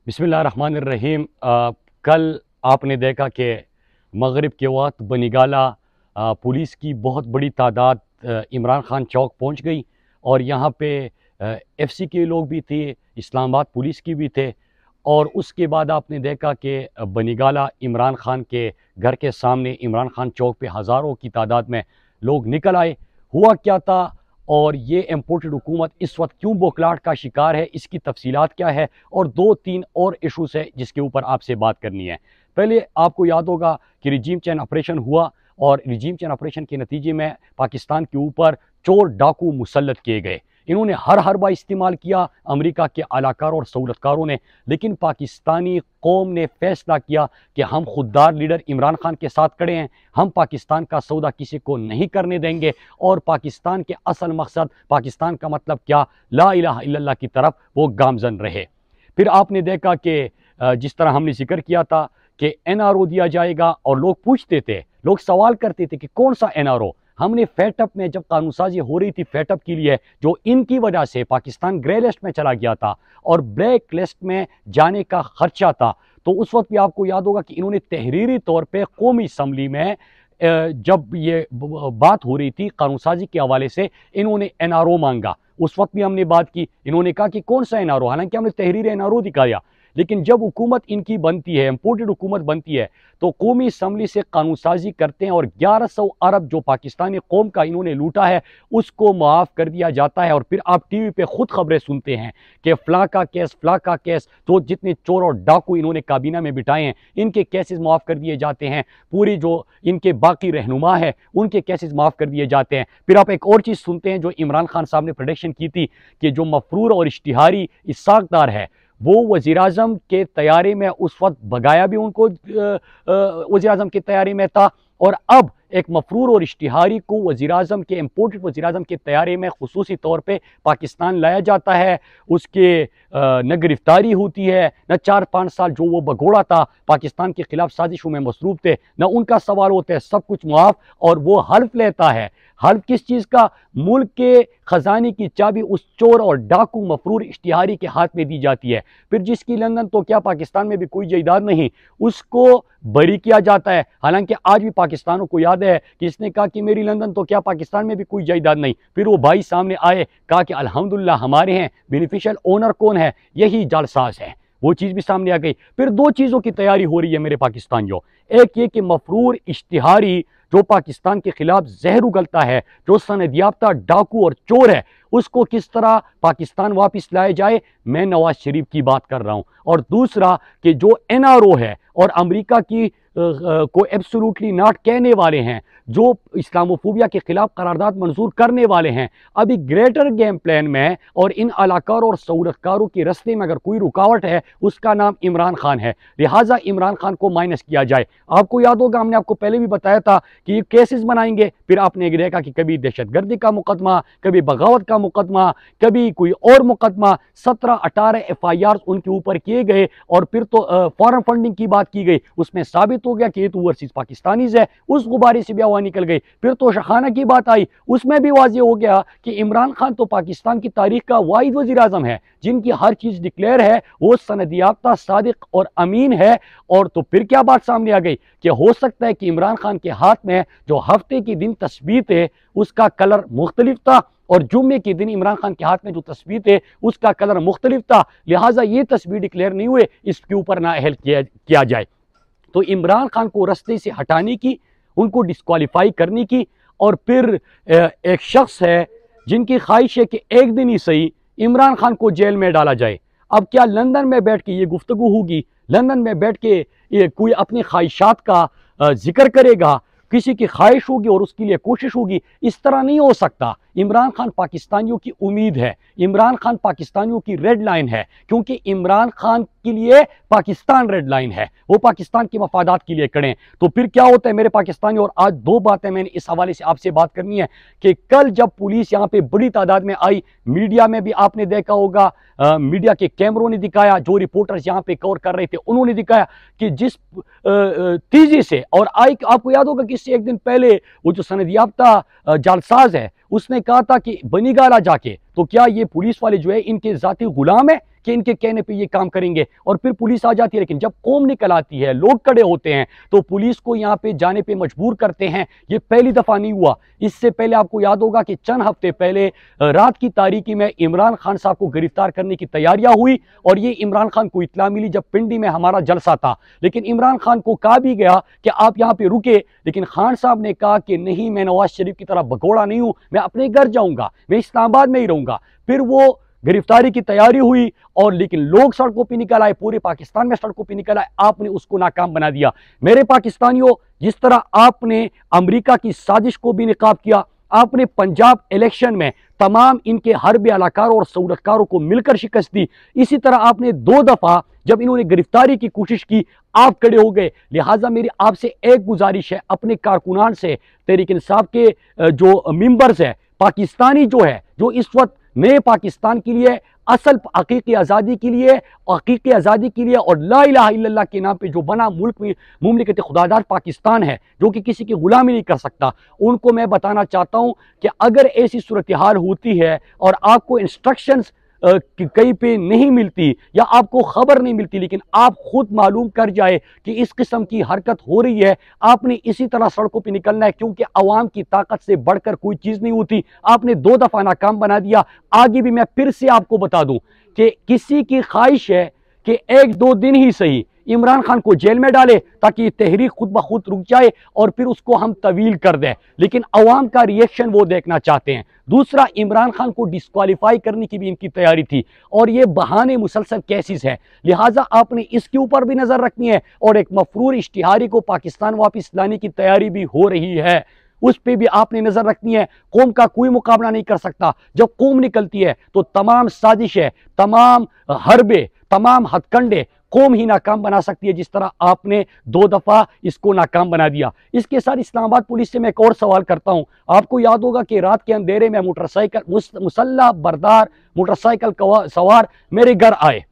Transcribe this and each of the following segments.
बिस्मिल्लाहिर्रहमानिर्रहीम। कल आपने देखा कि मगरिब के वक्त बनिगाला पुलिस की बहुत बड़ी तादाद इमरान खान चौक पहुंच गई और यहाँ पे एफसी के लोग भी थे, इस्लामाबाद पुलिस की भी थे। और उसके बाद आपने देखा कि बनिगाला इमरान खान के घर के सामने इमरान खान चौक पे हज़ारों की तादाद में लोग निकल आए। हुआ क्या था और ये इम्पोर्टेड हुकूमत इस वक्त क्यों बौखलाहट का शिकार है, इसकी तफसीलात क्या है और दो तीन और इशूज़ है जिसके ऊपर आपसे बात करनी है। पहले आपको याद होगा कि रिजीम चेंज ऑपरेशन हुआ और रिजीम चेंज ऑपरेशन के नतीजे में पाकिस्तान के ऊपर चोर डाकू मुसल्लत किए गए। इन्होंने हर हरबा इस्तेमाल किया अमेरिका के आलाकार और सहूलतकारों ने, लेकिन पाकिस्तानी कौम ने फैसला किया कि हम खुददार लीडर इमरान खान के साथ खड़े हैं, हम पाकिस्तान का सौदा किसी को नहीं करने देंगे और पाकिस्तान के असल मकसद, पाकिस्तान का मतलब क्या, ला इलाहा इल्लल्लाह की तरफ वो गामजन रहे। फिर आपने देखा कि जिस तरह हमने जिक्र किया था कि एनआरओ दिया जाएगा और लोग पूछते थे, लोग सवाल करते थे कि कौन सा एनआरओ। हमने फेटअप में जब कानून साजी हो रही थी फेटअप के लिए, जो इनकी वजह से पाकिस्तान ग्रे लिस्ट में चला गया था और ब्लैक लिस्ट में जाने का खर्चा था, तो उस वक्त भी आपको याद होगा कि इन्होंने तहरीरी तौर पे कौमी असम्बली में जब ये बात हो रही थी कानून साजी के हवाले से, इन्होंने एनआरओ मांगा। उस वक्त भी हमने बात की, इन्होंने कहा कि कौन सा एनआरओ, हालांकि हमने तहरीर एनआरओ दिखाया। लेकिन जब हुकूमत इनकी बनती है, इम्पोर्टेड हुकूमत बनती है, तो कौमी असम्बली से कानून साजी करते हैं और 1100 अरब जो पाकिस्तानी कौम का इन्होंने लूटा है उसको माफ़ कर दिया जाता है। और फिर आप टीवी पे खुद खबरें सुनते हैं कि फ़लाँ का केस, फ़लाँ का केस, तो जितने चोर और डाकू इन्होंने काबीना में बिठाए हैं इनके केसेस माफ़ कर दिए जाते हैं, पूरी जो इनके बाकी रहनुमा है उनके केसेस माफ़ कर दिए जाते हैं। फिर आप एक और चीज़ सुनते हैं जो इमरान खान साहब ने प्रेडिक्शन की थी कि जो मफरूर और इश्तिहारी इसाक़दार है वो वज़ीर-ए-आज़म के तैयारी में उस वक्त भगाया भी उनको वज़ीर-ए-आज़म के तैयारी में था, और अब एक मफरूर और इश्तिहारी को वज़ीर-ए-आज़म के, इम्पोर्टेड वज़ीर-ए-आज़म के तैयारी में खुसूसी तौर पे पाकिस्तान लाया जाता है। उसके न गिरफ्तारी होती है, न 4-5 साल जो वो भगोड़ा था पाकिस्तान के खिलाफ साजिशों में मसरूफ़ थे, न उनका सवाल होता है, सब कुछ मुआफ़। और वो हल्फ लेता है, हल्फ किस चीज़ का, मुल्क के ख़जाने की चाबी उस चोर और डाकू मफरूर इश्तिहारी के हाथ में दी जाती है। फिर जिसकी लंदन तो क्या पाकिस्तान में भी कोई जायदाद नहीं, उसको बरी किया जाता है। हालांकि आज भी पाकिस्तानों को याद है कि इसने कहा कि मेरी लंदन तो क्या पाकिस्तान में भी कोई जायदाद नहीं। फिर वो भाई सामने आए, कहा कि अल्हम्दुलिल्लाह हमारे हैं, बेनिफिशियल ओनर कौन है, यही जालसाज है। वो चीज़ भी सामने आ गई। फिर दो चीज़ों की तैयारी हो रही है मेरे पाकिस्तानियों, एक ये कि मफरूर इश्तिहारी जो पाकिस्तान के खिलाफ जहर उगलता है, जो सनद याफ्ता डाकू और चोर है, उसको किस तरह पाकिस्तान वापस लाया जाए, मैं नवाज शरीफ की बात कर रहा हूं। और दूसरा कि जो एनआरओ है और अमेरिका की को एब्सोल्युटली नॉट कहने वाले हैं, जो इस्लामोफोबिया के खिलाफ करारदाद मंजूर करने वाले हैं, अभी ग्रेटर गेम प्लान में और इन अलाकारों और सहूलतकारों के रस्ते में अगर कोई रुकावट है उसका नाम इमरान खान है, लिहाजा इमरान खान को माइनस किया जाए। आपको याद होगा हमने आपको पहले भी बताया था कि ये केसेस बनाएंगे, फिर आपने देखा कि कभी दहशतगर्दी का मुकदमा, कभी बगावत का मुकदमा, कभी कोई और मुकदमा, 17-18 FIR उनके ऊपर किए गए और फिर तो फॉरेन फंडिंग की बात की गई, उसमें साबित हो गया कि ये तो ओवरसीज पाकिस्तानीज है, उस गुब्बारे से भी हवा निकल गई। फिर तो शखाना की बात आई, उसमें भी वाज़ेह हो गया कि इमरान खान तो पाकिस्तान की तारीख का वाहिद वज़ीर आज़म है जिनकी हर चीज़ डिक्लेयर है, वो सनद याफ्ता, सादिक और अमीन है। और तो फिर क्या बात सामने आ गई कि हो सकता है कि इमरान खान के हाथ में जो हफ्ते के दिन तस्वीर है उसका कलर मुख्तलिफ था और जुम्मे के दिन इमरान खान के हाथ में जो तस्वीर है उसका कलर मुख्तलिफ था, लिहाजा ये तस्वीर डिक्लेयर नहीं हुए, इसके ऊपर ना अहल किया जाए। तो इमरान खान को रास्ते से हटाने की, उनको डिस्क्वालीफाई करने की, और फिर एक शख्स है जिनकी ख्वाहिश है कि एक दिन ही सही इमरान खान को जेल में डाला जाए। अब क्या लंदन में बैठ के ये गुफ्तगू होगी, लंदन में बैठ के ये कोई अपनी ख्वाहिशात का जिक्र करेगा, किसी की ख्वाहिश होगी और उसके लिए कोशिश होगी, इस तरह नहीं हो सकता। इमरान खान पाकिस्तानियों की उम्मीद है, इमरान खान पाकिस्तानियों की रेड लाइन है, क्योंकि इमरान खान के लिए पाकिस्तान रेड लाइन है, वो पाकिस्तान के मफादात के लिए खड़े हैं। तो फिर क्या होता है मेरे पाकिस्तानी, और आज दो बातें मैंने इस हवाले से आपसे बात करनी है कि कल जब पुलिस यहाँ पे बड़ी तादाद में आई, मीडिया में भी आपने देखा होगा, मीडिया के कैमरों ने दिखाया, जो रिपोर्टर्स यहाँ पे कवर कर रहे थे उन्होंने दिखाया कि जिस तेजी से, और आई आपको याद होगा कि इससे एक दिन पहले वो जो सनद याफ्ता जालसाज है उसने कहा था कि बनिगाला जाके, तो क्या ये पुलिस वाले जो है इनके जाती गुलाम है कि इनके कहने पे ये काम करेंगे और फिर पुलिस आ जाती है। लेकिन जब कौम निकल आती है, लोग खड़े होते हैं, तो पुलिस को यहाँ पे जाने पे मजबूर करते हैं। ये पहली दफ़ा नहीं हुआ। इससे पहले आपको याद होगा कि चंद हफ्ते पहले रात की तारीकी में इमरान खान साहब को गिरफ्तार करने की तैयारियां हुई और ये इमरान खान को इत्तला मिली जब पिंडी में हमारा जलसा था। लेकिन इमरान खान को कहा भी गया कि आप यहाँ पे रुके, लेकिन खान साहब ने कहा कि नहीं, मैं नवाज शरीफ की तरह भगोड़ा नहीं हूं, मैं अपने घर जाऊंगा, मैं इस्लामाबाद में ही रहूंगा। फिर वो गिरफ्तारी की तैयारी हुई और लेकिन लोग सड़कों पे निकल आए, पूरे पाकिस्तान में सड़कों पे निकल आए, आपने उसको नाकाम बना दिया। मेरे पाकिस्तानियों, जिस तरह आपने अमेरिका की साजिश को भी निकाब किया, आपने पंजाब इलेक्शन में तमाम इनके हर्बी अलाकारों और सहूलतकारों को मिलकर शिकस्त दी, इसी तरह आपने 2 दफा जब इन्होंने गिरफ्तारी की कोशिश की आप खड़े हो गए। लिहाजा मेरी आपसे एक गुजारिश है, अपने कारकुनान से, तहरीक इंसाफ के जो मेंबर्स है, पाकिस्तानी जो है, जो इस वक्त नए पाकिस्तान के लिए, असल हकीकी आज़ादी के लिए, हकीकी आज़ादी के लिए और ला इलाहा इल्लल्लाह के नाम पे जो बना मुल्क में मुमलिकत खुदादार पाकिस्तान है, जो कि किसी की गुलामी नहीं कर सकता, उनको मैं बताना चाहता हूँ कि अगर ऐसी सूरत हाल होती है और आपको इंस्ट्रक्शंस कहीं पे नहीं मिलती या आपको खबर नहीं मिलती, लेकिन आप खुद मालूम कर जाए कि इस किस्म की हरकत हो रही है, आपने इसी तरह सड़कों पे निकलना है, क्योंकि अवाम की ताकत से बढ़कर कोई चीज़ नहीं होती। आपने 2 दफ़ा नाकाम बना दिया। आगे भी मैं फिर से आपको बता दूं कि किसी की ख्वाहिश है कि 1-2 दिन ही सही इमरान खान को जेल में डाले ताकि तहरीक खुद ब खुद रुक जाए और फिर उसको हम तवील कर दें, लेकिन अवाम का रिएक्शन वो देखना चाहते हैं। दूसरा, इमरान खान को डिस्क्वालीफाई करने की भी इनकी तैयारी थी और ये बहाने मुसलसल केसेस है, लिहाजा आपने इसके ऊपर भी नजर रखनी है। और एक मफरूर इश्तिहारी को पाकिस्तान वापस लाने की तैयारी भी हो रही है, उस पर भी आपने नजर रखनी है। कौम का कोई मुकाबला नहीं कर सकता। जब कौम निकलती है तो तमाम साजिशें, तमाम हरबे, तमाम हथकंडे कौम ही नाकाम बना सकती है, जिस तरह आपने 2 दफा इसको नाकाम बना दिया। इसके साथ इस्लामाबाद पुलिस से मैं एक और सवाल करता हूं। आपको याद होगा कि रात के अंधेरे में मोटरसाइकिल मुसल्ला बरदार मोटरसाइकिल सवार मेरे घर आए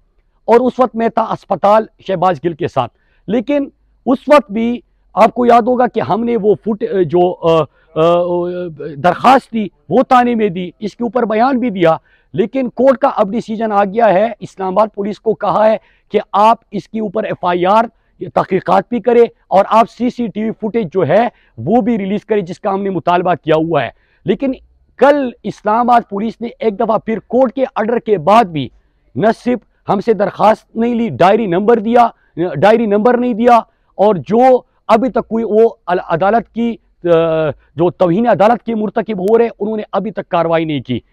और उस वक्त मैं था अस्पताल शहबाज गिल के साथ, लेकिन उस वक्त भी आपको याद होगा कि हमने वो जो दरखास्त थी वो थाने में दी, इसके ऊपर बयान भी दिया, लेकिन कोर्ट का अब डिसीजन आ गया है। इस्लामाबाद पुलिस को कहा है कि आप इसके ऊपर FIR तहकीकात भी करें और आप CCTV फुटेज जो है वो भी रिलीज करें, जिसका हमने मुतालबा किया हुआ है। लेकिन कल इस्लामाबाद पुलिस ने एक दफ़ा फिर कोर्ट के ऑर्डर के बाद भी न सिर्फ हमसे दरखास्त नहीं ली, डायरी नंबर नहीं दिया और जो अभी तक कोई वो अदालत की जो तौहीन अदालत के मुर्तकिब हो रहे, उन्होंने अभी तक कार्रवाई नहीं की।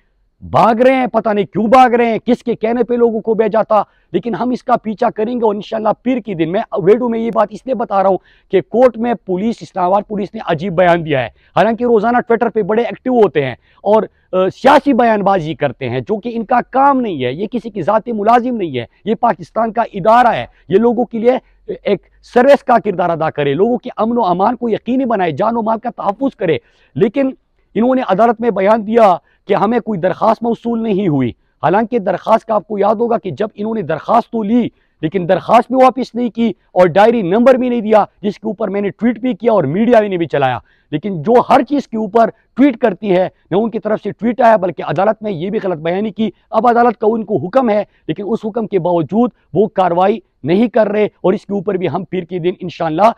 भाग रहे हैं, पता नहीं क्यों भाग रहे हैं, किसके कहने पे लोगों को भेजा था, लेकिन हम इसका पीछा करेंगे और इंशाल्लाह पीर की दिन। मैं वीडियो में ये बात इसलिए बता रहा हूं कि कोर्ट में पुलिस, इस्लामाबाद पुलिस ने अजीब बयान दिया है। हालांकि रोजाना ट्विटर पे बड़े एक्टिव होते हैं और सियासी बयानबाजी करते हैं, जो कि इनका काम नहीं है। ये किसी की जाती मुलाजिम नहीं है, ये पाकिस्तान का इदारा है। ये लोगों के लिए एक सर्विस का किरदार अदा करे, लोगों के अमन व अमान को यकीनी बनाए, जान व माल का तहफ़्फ़ुज़ करे। लेकिन इन्होंने अदालत में बयान दिया कि हमें कोई दरख्वास्त मौसूल नहीं हुई। हालांकि दरख्वास्त का आपको याद होगा कि जब इन्होंने दरख्वास्त तो ली, लेकिन दरख्वास्त भी वापस नहीं की और डायरी नंबर भी नहीं दिया, जिसके ऊपर मैंने ट्वीट भी किया और मीडिया ने भी चलाया। लेकिन जो हर चीज़ के ऊपर ट्वीट करती है, न उनकी तरफ से ट्वीट आया, बल्कि अदालत में ये भी गलत बयानी की। अब अदालत का उनको हुक्म है, लेकिन उस हुक्म के बावजूद वो कार्रवाई नहीं कर रहे और इसके ऊपर भी हम पीर के दिन इंशाअल्लाह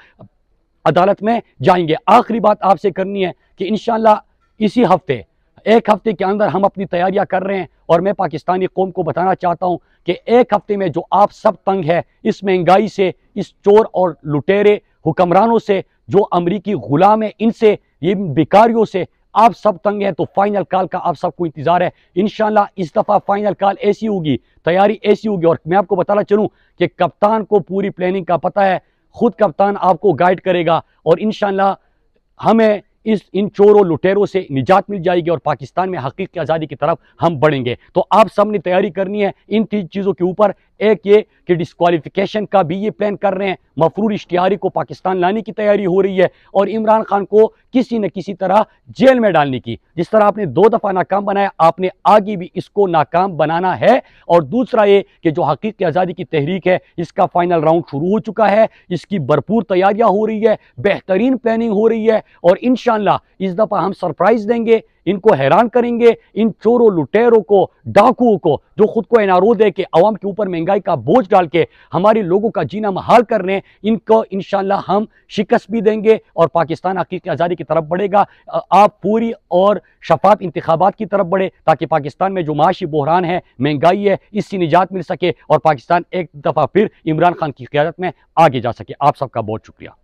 अदालत में जाएंगे। आखिरी बात आपसे करनी है कि इंशाअल्लाह इसी हफ्ते, 1 हफ्ते के अंदर हम अपनी तैयारियां कर रहे हैं और मैं पाकिस्तानी कौम को बताना चाहता हूं कि 1 हफ्ते में जो आप सब तंग है इस महंगाई से, इस चोर और लुटेरे हुक्मरानों से, जो अमरीकी गुलाम है इनसे, ये बेकारियों से आप सब तंग हैं, तो फाइनल कॉल का आप सबको इंतजार है। इंशाल्लाह इस दफ़ा फाइनल कॉल ऐसी होगी, तैयारी ऐसी होगी। और मैं आपको बताना चलूँ कि कप्तान को पूरी प्लानिंग का पता है, खुद कप्तान आपको गाइड करेगा और इंशाल्लाह हमें इन चोरों लुटेरों से निजात मिल जाएगी और पाकिस्तान में हकीकी आज़ादी की तरफ हम बढ़ेंगे। तो आप सब ने तैयारी करनी है इन 3 चीज़ों के ऊपर। एक ये कि डिस्क्वालिफिकेशन का भी ये प्लान कर रहे हैं, मफरूर इश्तिहारी को पाकिस्तान लाने की तैयारी हो रही है और इमरान खान को किसी न किसी तरह जेल में डालने की। जिस तरह आपने 2 दफ़ा नाकाम बनाया, आपने आगे भी इसको नाकाम बनाना है। और दूसरा ये कि जो हकीकी आज़ादी की तहरीक है, इसका फाइनल राउंड शुरू हो चुका है, इसकी भरपूर तैयारियां हो रही है, बेहतरीन प्लानिंग हो रही है और इंशाअल्लाह इस दफ़ा हम सरप्राइज देंगे। इनको हैरान करेंगे, इन चोरों लुटेरों को, डाकुओं को, जो खुद को एनआरओ दे के अवाम के ऊपर महंगाई का बोझ डाल के हमारे लोगों का जीना महाल कर रहे हैं, इनको इंशाल्लाह हम शिकस्त भी देंगे और पाकिस्तान हकीकी आज़ादी की तरफ बढ़ेगा। आप पूरी और शफाफ इंतखाबात की तरफ बढ़े ताकि पाकिस्तान में जो माशी बहरान है, महंगाई है, इससे निजात मिल सके और पाकिस्तान एक दफ़ा फिर इमरान खान की क़यादत में आगे जा सके। आप सबका बहुत शुक्रिया।